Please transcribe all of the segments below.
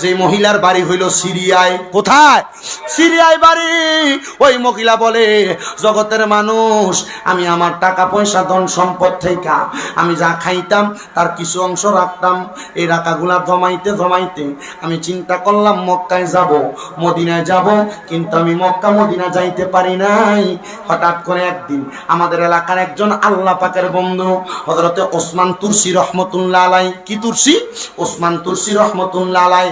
যে মহিলার বাড়ি হইল সিরিয়ায়। কোথায়? সিরিয়ায় বাড়ি। ওই মহিলা বলে, জগতের মানুষ, আমি আমার টাকা পয়সা ধন সম্পদ থেকে আমি যা খাইতাম তার কিছু অংশ রাখতাম। এই টাকাগুলা জমাইতে জমাইতে আমি চিন্তা করলাম মক্কায় যাব, মদিনায় যাব, কিন্তু আমি মক্কা মদিনা যাইতে পারি নাই। হঠাৎ করে একদিন আমাদের এলাকার একজন আল্লাহ পাকের বন্ধু হযরতে ওসমান তুরসি রহমতুল্লাহ আলাই, কি তুরসি? ওসমান তুরসি রহমতুল্লাহ আলাই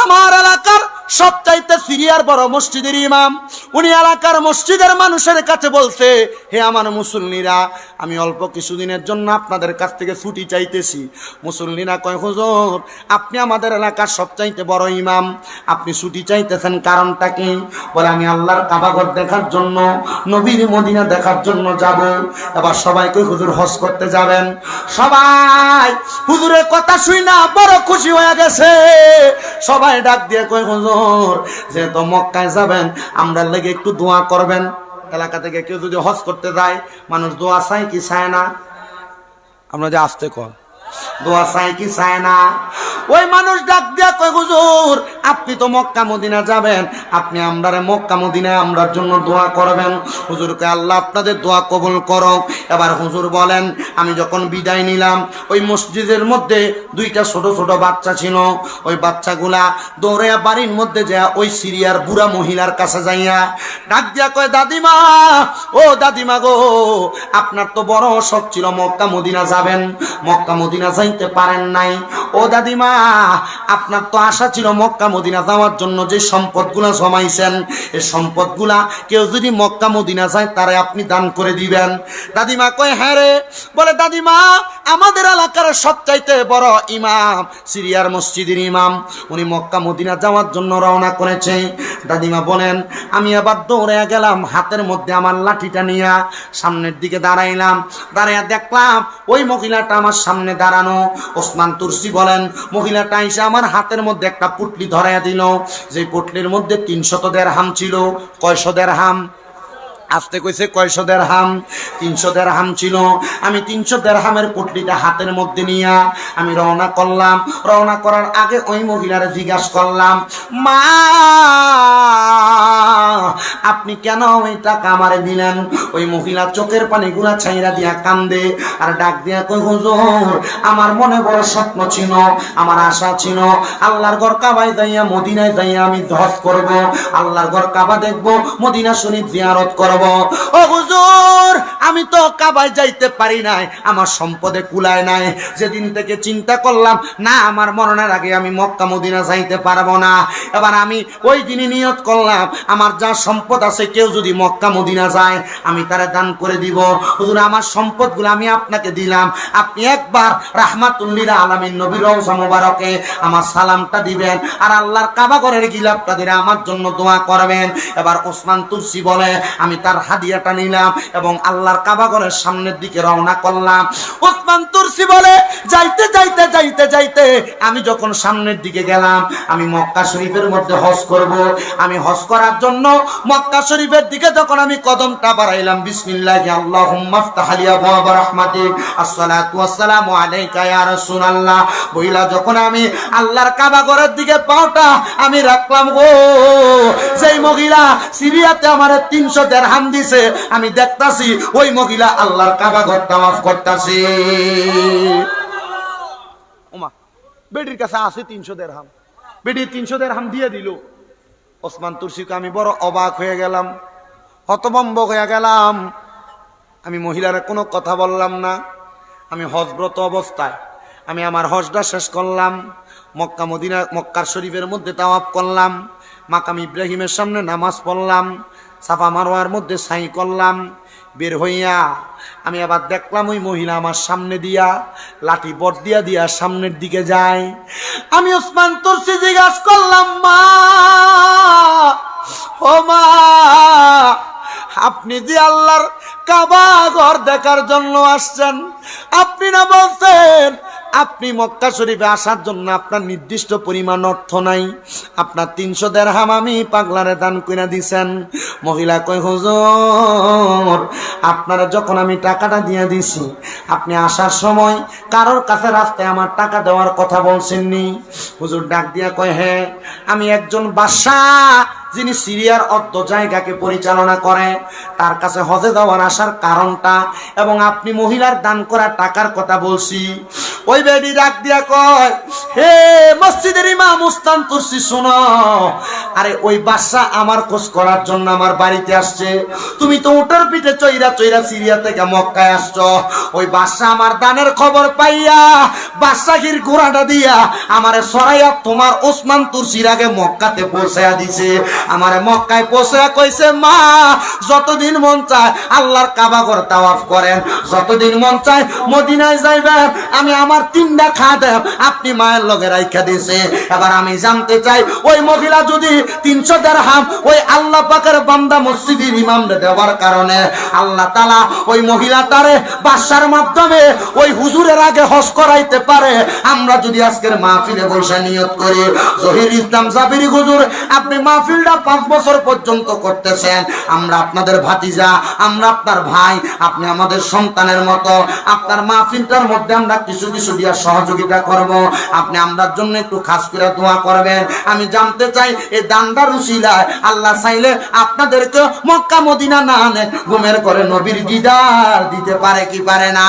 আমার এলাকার সবচাইতে সিরিয়ার বড় মসজিদের ইমাম। উনি এলাকার মসজিদের মানুষের কাছে বলছে, হে আমার মুসল্লিরা, আমি অল্প কিছুদিনের জন্য আপনাদের কাছ থেকে ছুটি চাইতেছি। মুসল্লিরা কয়, হুজুর, আপনি আমাদের এলাকার সবচাইতে বড় ইমাম, আপনি ছুটি চাইতেছেন, কারণটা কি? বলে, আমি আল্লাহর কাবাঘর দেখার জন্য, নবীর মদিনা দেখার জন্য যাব। এবার সবাই কই, হুজুর হজ করতে যাবেন? সবাই হুজুরের কথা শুই না বড় খুশি হয়ে গেছে। সবাই ডাক দিয়ে কই, হুজুর, যেহেতু মক্কায় যাবেন, আমরা লেগে একটু দোয়া করবেন। এলাকা থেকে কেউ যদি হজ করতে যায়, মানুষ দোয়া চায় কি চায় না? আমরা যে আসতে কর, দোয়া চায় কি চায় না? ওই মানুষ ডাক দিয়া কয়, হুজুর, আপনি তো মক্কা মদিনা যাবেন, আপনি আমরারে মক্কা মদিনায় আমরার জন্য দোয়া করবেন। হুজুরকে আল্লাহ আপনাদের দোয়া কবুল করুক। এবার হুজুর বলেন, আমি যখন বিদায় নিলাম, ওই মসজিদের মধ্যে দুইটা ছোট ছোট বাচ্চা ছিল। ওই বাচ্চাগুলা দৌড়ে বাড়ির মধ্যে যায় ওই সিরিয়ার বুড়া মহিলার কাছে যাইয়া ডাক দিয়া কয়, দাদিমা, ও দাদিমা গো, আপনার তো বড় শখ ছিল মক্কা মদিনা যাবেন, মক্কা মদিনা যাইতে পারেন নাই। ও দাদিমা, আপনার তো আশা ছিল মক্কা মদিনা যাওয়ার জন্য, যে সম্পদগুলা জমাইছেন, এই সম্পদগুলা কেউ যদি মক্কা মদিনা যায় তারে আপনি দান করে দিবেন। দাদিমা কয়, হ্যাঁ রে। বলে, দাদিমা, আমাদের এলাকার সবচাইতে বড় ইমাম, সিরিয়ার মসজিদের ইমাম, উনি মক্কা মদিনা যাওয়ার জন্য রওনা করেছে। দাদিমা বলেন, আমি আবার দৌড়ে গেলাম, হাতের মধ্যে আমার লাঠিটা নিয়ে সামনের দিকে দাঁড়াইলাম। দাঁড়াইয়া দেখলাম ওই মহিলাটা আমার সামনে দাঁড়ানো। ওসমান তুরসি বলেন, মহিলাটা এসে আমার হাতের মধ্যে একটা পুটলি ধরাইয়া দিল। যে পুটলির মধ্যে 300 দিরহাম ছিল। কয়শো দিরহাম? আসতে কইছে, কয়শো দিরহাম? 300 দিরহাম ছিল। আমি 300 দিরহামের পুটলিটা হাতের মধ্যে নিয়ে আমি রওনা করলাম। রওনা করার আগে ওই মহিলারে জিজ্ঞাসা করলাম, মা, আপনি কেন ওই টাকা আমারে দিলেন? ওই মহিলা চোখের পানিগুলা ছাইরা দিয়া কান্দে আর ডাক দিয়া কই, হুজুর, আমার মনে বড় স্বপ্ন ছিল, আমার আশা ছিল আল্লাহর ঘর কাবায় যাইয়া, মদিনায় যাইয়া আমি হজ করব, আল্লাহর ঘর কাবা দেখব, মদিনা শরীফ জিয়ারত করব। ও হুজুর, আমি তো কাবায় যাইতে পারি নাই, আমার সম্পদে কুলায় নাই। যেদিন থেকে চিন্তা করলাম, না, আমার মরণের আগে আমি মক্কা মদিনা যাইতে পারবো না, এবার আমি ওই দিনই নিয়ত করলাম, আমার যা সম্পদ আছে কেউ যদি মক্কা মদিনা যায় আমি তারে দান করে দিব। হুজুর, আমার সম্পদগুলো আমি আপনাকে দিলাম, আপনি একবার রাহমাতুল্লিল আলামিন নবীর রওজা মোবারকে আমার সালামটা দিবেন আর আল্লাহর কাবা ঘরের গিলাফটা দিয়ে আমার জন্য দোয়া করবেন। এবার ওসমান তুরসি বলে, আমি তার হাদিয়াটা নিলাম এবং আল্লাহর কাবা ঘরের সামনের দিকে রওনা করলাম। ওসমান তুরসি বলে, যাইতে যাইতে যাইতে যাইতে আমি যখন সামনের দিকে গেলাম, আমি মক্কা শরীফের মধ্যে হজ করব। আমি হজ করার জন্য মক্কা শরীফের দিকে যখন আমি কদমটা বাড়াইলাম, বিসমিল্লাহি আল্লাহুম্মা ইফতাহ লি আবওয়াব রাহমাতিক, আসসালাতু ওয়াসসালামু আলাইকা ইয়া রাসূলুল্লাহ বইলা যখন আমি আল্লাহর কাবা ঘরের দিকে পাওটা আমি রাখলাম, গো, যেই মহিলা সিরিয়াতে আমারে 300 দিরহাম দিছে, আমি দেখতাছি ওই মহিলা আল্লাহর কাবা ঘর তাওয়াফ করতাছে। ওমা, বেটির কাছে আছে 300 দিরহাম, বেটি 300 দিরহাম দিয়ে দিল। ওসমান তুরসিকে আমি বড় অবাক হয়ে গেলাম, হতভম্ব হয়ে গেলাম। আমি মহিলার কোনো কথা বললাম না। আমি হজব্রত অবস্থায় আমি আমার হজটা শেষ করলাম, মক্কা মদিনা মক্কার শরীফের মধ্যে তাওয়াফ করলাম, মাকাম ইব্রাহিমের সামনে নামাজ পড়লাম, সাফা মারওয়ার মধ্যে সাই করলাম। বের হইয়া আমি আবার দেখলাম ওই মহিলা আমার সামনে দিয়া লাঠি বট দিয়া দিয়া সামনের দিকে যায়। আমি ওসমান তুরসি জিজ্ঞাসা করলাম, মা, ও মা, আপনি যে আল্লাহর কাবা ঘর দেখার জন্য আসছেন, আপনি না বলছেন আপনি মক্কা শরীফে আসার জন্য আপনার নির্দিষ্ট পরিমাণ অর্থ নাই, আপনার 300 দিরহাম আমি পাগলারে দান করে দিছেন। মহিলা কই হুজুর আপনারা যখন আমি টাকাটা দিয়ে দিছি আপনি আসার সময় কারোর কাছে রাস্তায় আমার টাকা দেওয়ার কথা বলছেননি? হুজুর ডাক দিয়া কয় হ্যাঁ, আমি একজন বাদশাহ যিনি সিরিয়ার অর্ধ জায়গাকে পরিচালনা করে তার কাছে হজে যাওয়ার আসার কারণটা এবং আপনি মহিলার দান করা টাকার কথা বলছি। ওই বেডি ডাক দিয়া কয় হে মসজিদের ইমাম উস্তাদ তুরসি শোনো, আরে ওই বাদশা আমার খোঁজ করার জন্য আমার বাড়িতে আসছে, তুমি তো উটের পিঠে চইরা চইরা সিরিয়া থেকে মক্কায় আসছো। ওই বাদশা আমার দানের খবর পাইয়া বাদশাহীর ঘোড়াটা দিয়া আমারে সরাইয়া তোমার ওসমান তুরসির আগে মক্কাতে পৌঁছায়া দিছে। আমারে মক্কায় পৌঁছায়া কইছে মা যতদিন মন চায় আল্লাহর কাবা ঘর তাওয়াফ করেন, যতদিন মন চায় মদিনায় যাইবেন, আমি আমার 3টা খাদেম আপনি মায়ের লগে রাইখা দিয়েছে। এবার আমি জানতে চাই ওই মহিলা যদি 300 দিরহাম ওই আল্লাহ পাকের বান্দা মসজিদের ইমামরে দেওয়ার কারণে আল্লাহ তাআলা ওই মহিলাটারে বাদশার মাধ্যমে ওই হুজুরের আগে হজ করাইতে পারে, আমরা যদি আজকের মাহফিলে বসে নিয়ত করি জহির ইসলাম জাবিরি হুজুর আপনি মাহফিলটা 5 বছর পর্যন্ত করতেছেন, আমরা আপনাদের ভাতিজা, আমরা আপনার ভাই, আপনি আমাদের সন্তানের মতো, আপনার মাহফিলটার মধ্যে আমরা কিছু কিছু দিয়া সহযোগিতা করব, আপনি আমরার জন্য একটু খাস করে দোয়া করবেন। আমি জানতে চাই এই দানদার উসিলায় আল্লাহ চাইলে আপনাদেরকে মক্কা মদিনা না আনে ঘুমের করে নবীর দিদার দিতে পারে কি পারে না?